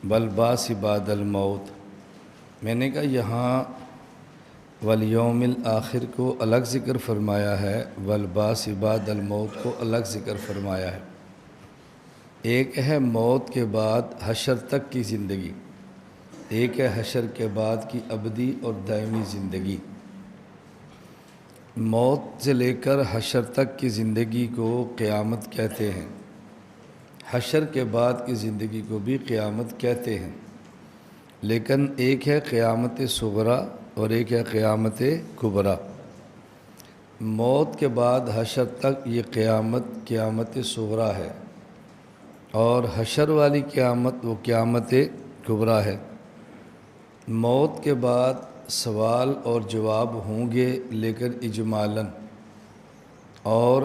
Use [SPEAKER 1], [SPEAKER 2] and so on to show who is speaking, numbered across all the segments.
[SPEAKER 1] والبعث بعد الموت۔ میں نے کہا یہاں والیوم الآخر کو الگ ذکر فرمایا ہے، والبعث بعد الموت کو الگ ذکر فرمایا ہے۔ ایک ہے موت کے بعد حشر تک کی زندگی، ایک ہے حشر کے بعد کی ابدی اور دائمی زندگی۔ موت سے لے کر حشر تک کی زندگی کو قیامت کہتے ہیں، حشر کے بعد کی زندگی کو بھی قیامت کہتے ہیں، لیکن ایک ہے قیامت صغریٰ اور ایک ہے قیامت کبریٰ۔ موت کے بعد حشر تک یہ قیامت صغریٰ ہے، اور حشر والی قیامت وہ قیامت کبریٰ ہے۔ موت کے بعد سوال اور جواب ہوں گے لیکن اجمالاً، اور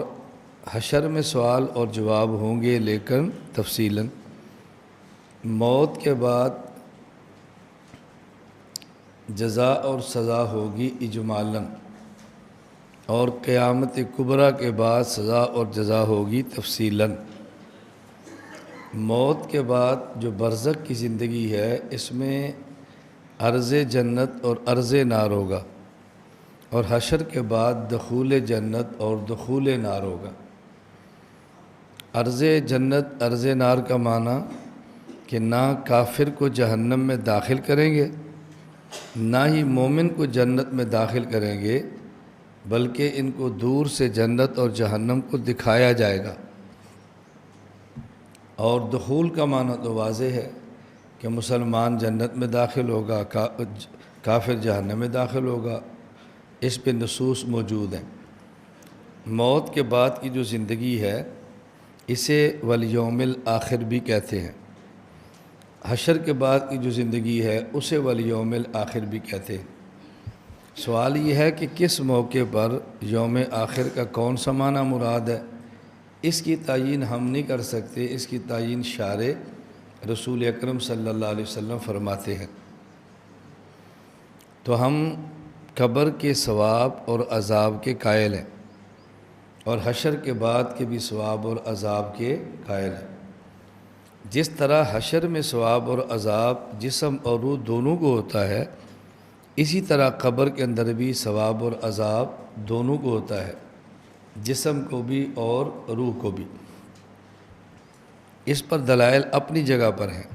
[SPEAKER 1] حشر میں سوال اور جواب ہوں گے لیکن تفصیلاً۔ موت کے بعد جزا اور سزا ہوگی اجمالاً، اور قیامت کبریٰ کے بعد سزا اور جزا ہوگی تفصیلاً۔ موت کے بعد جو برزخ کی زندگی ہے اس میں عرض جنت اور عرض نار ہوگا، اور حشر کے بعد دخول جنت اور دخول نار ہوگا۔ عرض جنت عرض نار کا معنی کہ نہ کافر کو جہنم میں داخل کریں گے، نہ ہی مومن کو جنت میں داخل کریں گے، بلکہ ان کو دور سے جنت اور جہنم کو دکھایا جائے گا۔ اور دخول کا معنی تو واضح ہے کہ مسلمان جنت میں داخل ہوگا، کافر جہنم میں داخل ہوگا، اس پہ نصوص موجود ہیں۔ موت کے بعد کی جو زندگی ہے اسے والیوم الآخر بھی کہتے ہیں، حشر کے بعد کی جو زندگی ہے اسے والیوم الآخر بھی کہتے ہیں۔ سوال یہ ہے کہ کس موقع پر یوم آخر کا کون سا معنی مراد ہے، اس کی تعیین ہم نہیں کر سکتے، اس کی تعیین شارع رسول اکرم صلی اللہ علیہ وسلم فرماتے ہیں۔ تو ہم قبر کے ثواب اور عذاب کے قائل ہیں، اور حشر کے بعد کے بھی ثواب اور عذاب کے قائل ہیں۔ جس طرح حشر میں ثواب اور عذاب جسم اور روح دونوں کو ہوتا ہے، اسی طرح قبر کے اندر بھی ثواب اور عذاب دونوں کو ہوتا ہے، جسم کو بھی اور روح کو بھی۔ اس پر دلائل اپنی جگہ پر ہیں،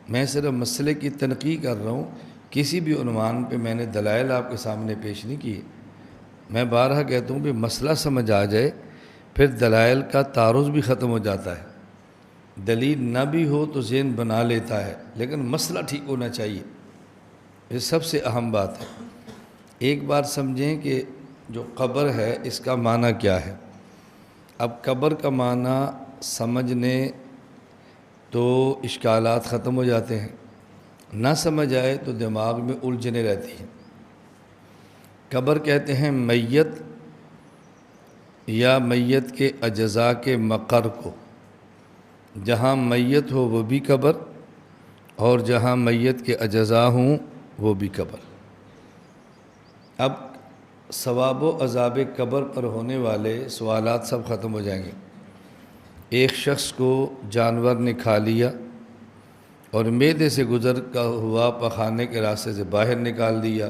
[SPEAKER 1] میں صرف مسئلے کی تنقیح کر رہا ہوں، کسی بھی عنوان پہ میں نے دلائل آپ کے سامنے پیش نہیں کیے۔ میں بارہا کہتا ہوں کہ مسئلہ سمجھ آ جائے پھر دلائل کا تعارض بھی ختم ہو جاتا ہے۔ دلیل نہ بھی ہو تو ذہن بنا لیتا ہے، لیکن مسئلہ ٹھیک ہونا چاہیے، یہ سب سے اہم بات ہے۔ ایک بار سمجھیں کہ جو قبر ہے اس کا معنی کیا ہے۔ اب قبر کا معنی سمجھنے تو اشکالات ختم ہو جاتے ہیں، نہ سمجھ آئے تو دماغ میں الجھنیں رہتی ہیں۔ قبر کہتے ہیں میت یا میت کے اجزاء کے مقر کو، جہاں میت ہو وہ بھی قبر، اور جہاں میت کے اجزاء ہوں وہ بھی قبر۔ اب ثواب و عذاب قبر پر ہونے والے سوالات سب ختم ہو جائیں گے۔ ایک شخص کو جانور نے کھا لیا اور معدے سے گزر کا ہوا پخانے کے راستے سے باہر نکال دیا،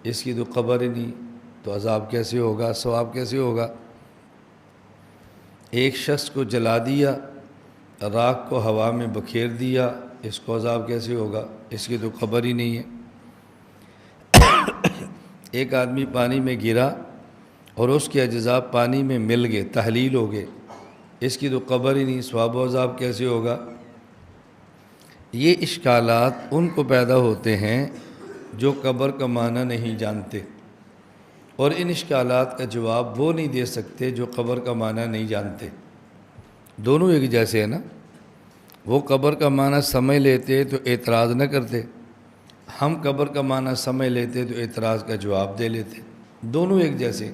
[SPEAKER 1] اس کی تو قبر ہی نہیں، تو عذاب کیسے ہوگا، ثواب کیسے ہوگا؟ ایک شخص کو جلا دیا، راکھ کو ہوا میں بکھیر دیا، اس کو عذاب کیسے ہوگا، اس کی تو قبر ہی نہیں ہے۔ ایک آدمی پانی میں گرا اور اس کے اجزاء پانی میں مل گئے، تحلیل ہو گئے، اس کی تو قبر ہی نہیں، ثواب و عذاب کیسے ہوگا؟ یہ اشکالات ان کو پیدا ہوتے ہیں جو قبر کا معنی نہیں جانتے، اور ان اشکالات کا جواب وہ نہیں دے سکتے جو قبر کا معنی نہیں جانتے۔ دونوں ایک جیسے ہیں نا، وہ قبر کا معنی سمجھ لیتے تو اعتراض نہ کرتے، ہم قبر کا معنی سمجھ لیتے تو اعتراض کا جواب دے لیتے، دونوں ایک جیسے۔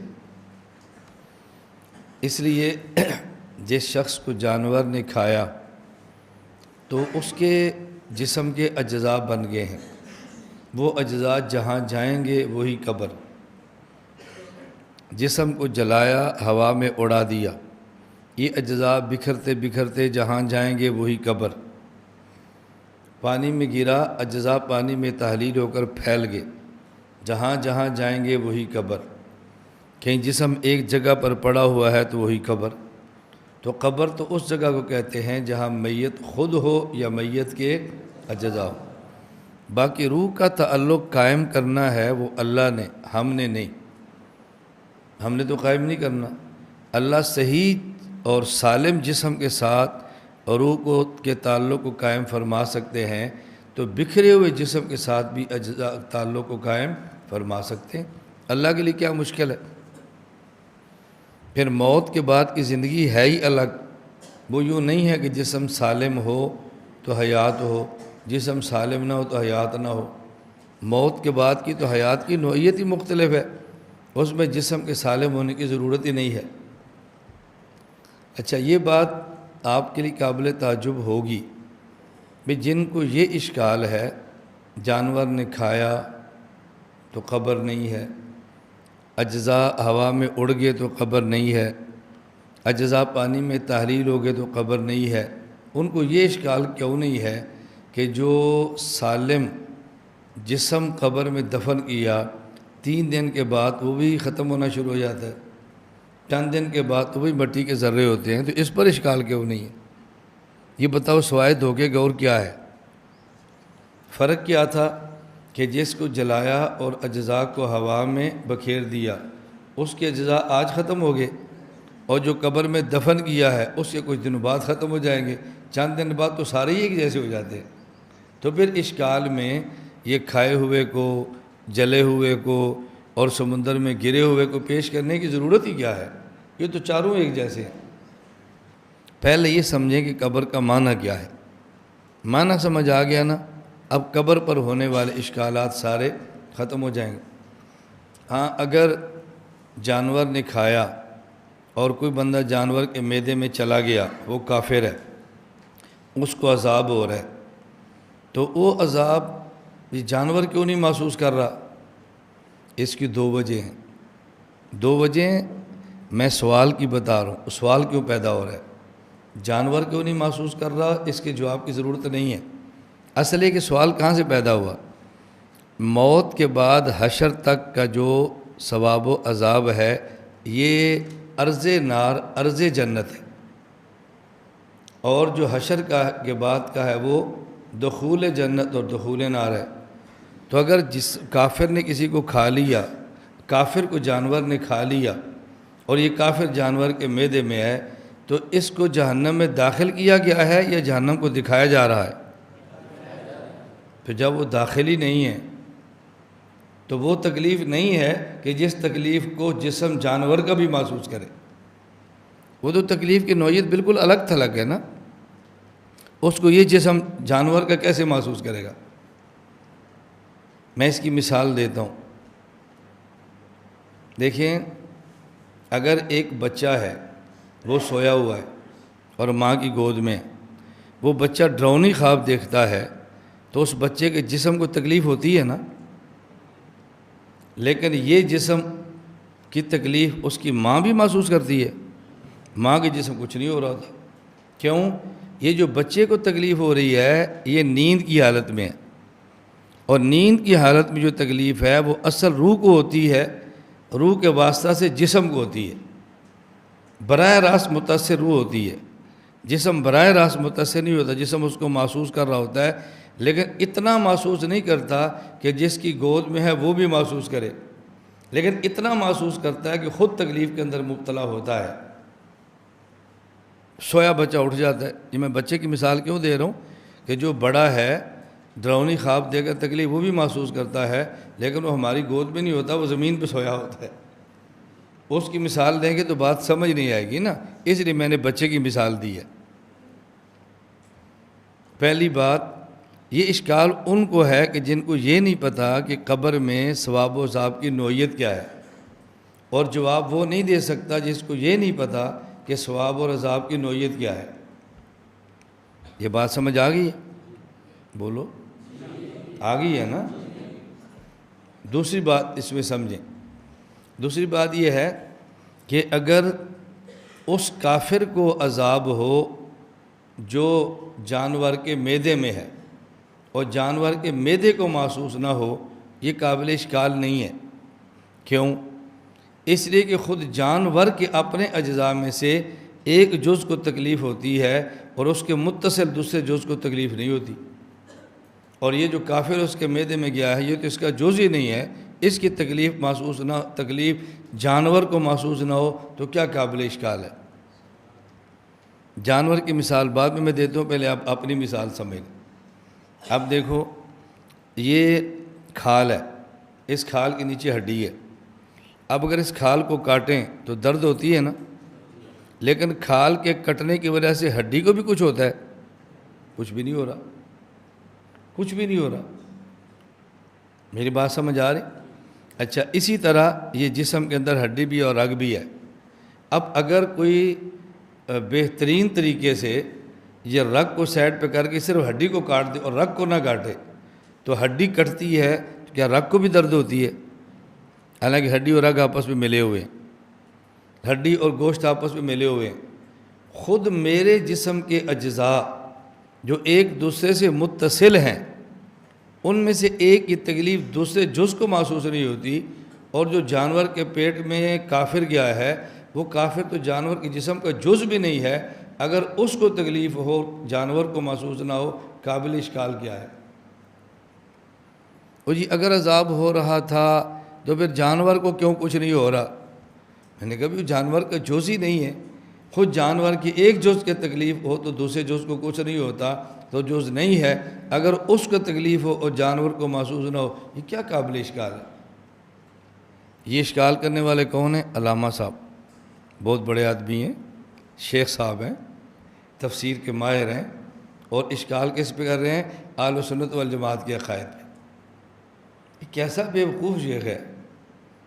[SPEAKER 1] اس لیے جس شخص کو جانور نے کھایا تو اس کے جسم کے اجزاء بن گئے ہیں، وہ اجزاء جہاں جائیں گے وہی قبر۔ جسم کو جلایا، ہوا میں اڑا دیا، یہ اجزاء بکھرتے بکھرتے جہاں جائیں گے وہی قبر۔ پانی میں گرا، اجزاء پانی میں تحلیل ہو کر پھیل گئے، جہاں جہاں جائیں گے وہی قبر۔ کہیں جسم ایک جگہ پر پڑا ہوا ہے تو وہی قبر۔ تو قبر تو اس جگہ کو کہتے ہیں جہاں میت خود ہو یا میت کے اجزاء ہو۔ باقی روح کا تعلق قائم کرنا ہے وہ اللہ نے، ہم نے نہیں، ہم نے تو قائم نہیں کرنا۔ اللہ صحیح اور سالم جسم کے ساتھ روح کو کے تعلق کو قائم فرما سکتے ہیں، تو بکھرے ہوئے جسم کے ساتھ بھی اجزاء تعلق کو قائم فرما سکتے ہیں۔ اللہ کے لیے کیا مشکل ہے؟ پھر موت کے بعد کی زندگی ہے ہی الگ، وہ یوں نہیں ہے کہ جسم سالم ہو تو حیات ہو، جسم سالم نہ ہو تو حیات نہ ہو۔ موت کے بعد کی تو حیات کی نوعیت ہی مختلف ہے، اس میں جسم کے سالم ہونے کی ضرورت ہی نہیں ہے۔ اچھا، یہ بات آپ کے لیے قابل تعجب ہوگی کہ جن کو یہ اشکال ہے، جانور نے کھایا تو قبر نہیں ہے، اجزاء ہوا میں اڑ گئے تو قبر نہیں ہے، اجزاء پانی میں تحلیل ہو گئے تو قبر نہیں ہے، ان کو یہ اشکال کیوں نہیں ہے کہ جو سالم جسم قبر میں دفن کیا 3 دن کے بعد وہ بھی ختم ہونا شروع ہو جاتا ہے، چند دن کے بعد تو وہی مٹی کے ذرے ہوتے ہیں، تو اس پر اشکال کیوں نہیں ہے؟ یہ بتاؤ سوائے دھوکے کا اور کیا ہے؟ فرق کیا تھا کہ جس کو جلایا اور اجزاء کو ہوا میں بکھیر دیا اس کے اجزاء آج ختم ہو گئے، اور جو قبر میں دفن کیا ہے اس کے کچھ دنوں بعد ختم ہو جائیں گے، چند دن بعد تو سارے ہی ایک جیسے ہو جاتے ہیں۔ تو پھر اشکال میں یہ کھائے ہوئے کو، جلے ہوئے کو اور سمندر میں گرے ہوئے کو پیش کرنے کی ضرورت ہی کیا ہے؟ یہ تو چاروں ایک جیسے ہیں۔ پہلے یہ سمجھیں کہ قبر کا معنی کیا ہے، معنی سمجھ آ گیا نا، اب قبر پر ہونے والے اشکالات سارے ختم ہو جائیں گے۔ ہاں، اگر جانور نے کھایا اور کوئی بندہ جانور کے معدے میں چلا گیا، وہ کافر ہے، اس کو عذاب ہو رہا ہے، تو وہ عذاب یہ جانور کیوں نہیں محسوس کر رہا؟ اس کی 2 وجہ ہیں، 2 وجہ میں سوال کی بتا رہا ہوں۔ سوال کیوں پیدا ہو رہا ہے؟ جانور کیوں نہیں محسوس کر رہا؟ اس کے جواب کی ضرورت نہیں ہے۔ اصل ہے کہ سوال کہاں سے پیدا ہوا؟ موت کے بعد حشر تک کا جو ثواب و عذاب ہے، یہ عرض نار عرض جنت ہے، اور جو حشر کے بعد کا ہے وہ دخول جنت اور دخول نار ہے۔ تو اگر جس کافر نے کسی کو کھا لیا، کافر کو جانور نے کھا لیا اور یہ کافر جانور کے معدے میں ہے، تو اس کو جہنم میں داخل کیا گیا ہے یا جہنم کو دکھایا جا رہا ہے؟ پھر جب وہ داخل ہی نہیں ہے تو وہ تکلیف نہیں ہے کہ جس تکلیف کو جسم جانور کا بھی محسوس کرے، وہ تو تکلیف کی نوعیت بالکل الگ تھلگ ہے نا، اس کو یہ جسم جانور کا کیسے محسوس کرے گا؟ میں اس کی مثال دیتا ہوں۔ دیکھیں، اگر ایک بچہ ہے، وہ سویا ہوا ہے اور ماں کی گود میں، وہ بچہ ڈراؤنی خواب دیکھتا ہے، تو اس بچے کے جسم کو تکلیف ہوتی ہے نا، لیکن یہ جسم کی تکلیف اس کی ماں بھی محسوس کرتی ہے، ماں کے جسم کچھ نہیں ہو رہا تھا۔ کیوں؟ یہ جو بچے کو تکلیف ہو رہی ہے یہ نیند کی حالت میں ہے، اور نیند کی حالت میں جو تکلیف ہے وہ اصل روح کو ہوتی ہے، روح کے واسطہ سے جسم کو ہوتی ہے، براہ راست متاثر روح ہوتی ہے، جسم براہ راست متاثر نہیں ہوتا، جسم اس کو محسوس کر رہا ہوتا ہے، لیکن اتنا محسوس نہیں کرتا کہ جس کی گود میں ہے وہ بھی محسوس کرے، لیکن اتنا محسوس کرتا ہے کہ خود تکلیف کے اندر مبتلا ہوتا ہے۔ سویا بچہ اٹھ جاتا ہے۔ یہ میں بچے کی مثال کیوں دے رہا ہوں کہ جو بڑا ہے ڈراؤنی خواب دے کر تکلیف وہ بھی محسوس کرتا ہے، لیکن وہ ہماری گود میں نہیں ہوتا، وہ زمین پہ سویا ہوتا ہے۔ اس کی مثال دیں گے تو بات سمجھ نہیں آئے گی نا، اس لیے میں نے بچے کی مثال دی ہے۔ پہلی بات، یہ اشکال ان کو ہے کہ جن کو یہ نہیں پتا کہ قبر میں ثواب و عذاب کی نوعیت کیا ہے، اور جواب وہ نہیں دے سکتا جس کو یہ نہیں پتا کہ ثواب اور عذاب کی نوعیت کیا ہے۔ یہ بات سمجھ آ گئی ہے؟ بولو، آ گئی ہے نا؟ دوسری بات اس میں سمجھیں، دوسری بات یہ ہے کہ اگر اس کافر کو عذاب ہو جو جانور کے معدے میں ہے، اور جانور کے معدے کو محسوس نہ ہو، یہ قابل اشکال نہیں ہے۔ کیوں؟ اس لیے کہ خود جانور کے اپنے اجزاء میں سے ایک جز کو تکلیف ہوتی ہے اور اس کے متصل دوسرے جز کو تکلیف نہیں ہوتی، اور یہ جو کافر اس کے معدے میں گیا ہے یہ تو اس کا جز ہی نہیں ہے، اس کی تکلیف جانور کو محسوس نہ ہو تو کیا قابل اشکال ہے؟ جانور کی مثال بعد میں دیتا ہوں، پہلے آپ اپنی مثال سمجھ لیں۔ اب دیکھو، یہ کھال ہے، اس کھال کے نیچے ہڈی ہے۔ اب اگر اس کھال کو کاٹیں تو درد ہوتی ہے نا، لیکن کھال کے کٹنے کی وجہ سے ہڈی کو بھی کچھ ہوتا ہے؟ کچھ بھی نہیں ہو رہا، کچھ بھی نہیں ہو رہا۔ میری بات سمجھ آ رہی؟ اچھا، اسی طرح یہ جسم کے اندر ہڈی بھی اور رگ بھی ہے۔ اب اگر کوئی بہترین طریقے سے یہ رگ کو سائڈ پہ کر کے صرف ہڈی کو کاٹ دے اور رگ کو نہ کاٹے تو ہڈی کٹتی ہے تو کیا رگ کو بھی درد ہوتی ہے؟ حالانکہ ہڈی اور رگ آپس میں ملے ہوئے ہیں، ہڈی اور گوشت آپس میں ملے ہوئے ہیں۔ خود میرے جسم کے اجزاء جو ایک دوسرے سے متصل ہیں، ان میں سے ایک کی تکلیف دوسرے جز کو محسوس نہیں ہوتی، اور جو جانور کے پیٹ میں کافر گیا ہے وہ کافر تو جانور کے جسم کا جز بھی نہیں ہے، اگر اس کو تکلیف ہو جانور کو محسوس نہ ہو، قابل اشکال کیا ہے؟ وہ جی اگر عذاب ہو رہا تھا تو پھر جانور کو کیوں کچھ نہیں ہو رہا؟ میں نے کہا بھی جانور کا جز ہی نہیں ہے، خود جانور کی ایک جز کے تکلیف ہو تو دوسرے جز کو کچھ نہیں ہوتا، تو جز نہیں ہے، اگر اس کو تکلیف ہو اور جانور کو محسوس نہ ہو، یہ کیا قابل اشکال ہے؟ یہ اشکال کرنے والے کون ہیں؟ علامہ صاحب، بہت بڑے آدمی ہیں، شیخ صاحب ہیں، تفسیر کے ماہر ہیں، اور اشکال کس پہ کر رہے ہیں؟ اہل سنت والجماعت کے عقائد پہ۔ یہ کیسا بیوقوف شیخ ہے،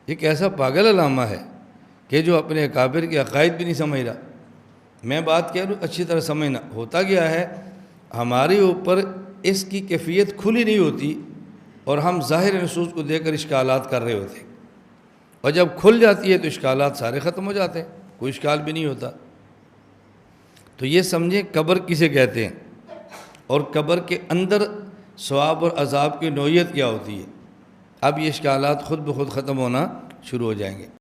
[SPEAKER 1] یہ کیسا پاگل علامہ ہے کہ جو اپنے اکابر کے عقائد بھی نہیں سمجھ رہا۔ میں بات کہہ رہا ہوں اچھی طرح سمجھنا۔ ہوتا گیا ہے ہمارے اوپر اس کی کیفیت کھلی نہیں ہوتی اور ہم ظاہر نصوص کو دے کر اشکالات کر رہے ہوتے ہیں، اور جب کھل جاتی ہے تو اشکالات سارے ختم ہو جاتے ہیں، کوئی اشکال بھی نہیں ہوتا۔ تو یہ سمجھیں قبر کسے کہتے ہیں، اور قبر کے اندر ثواب اور عذاب کی نوعیت کیا ہوتی ہے۔ اب یہ اشکالات خود بخود ختم ہونا شروع ہو جائیں گے۔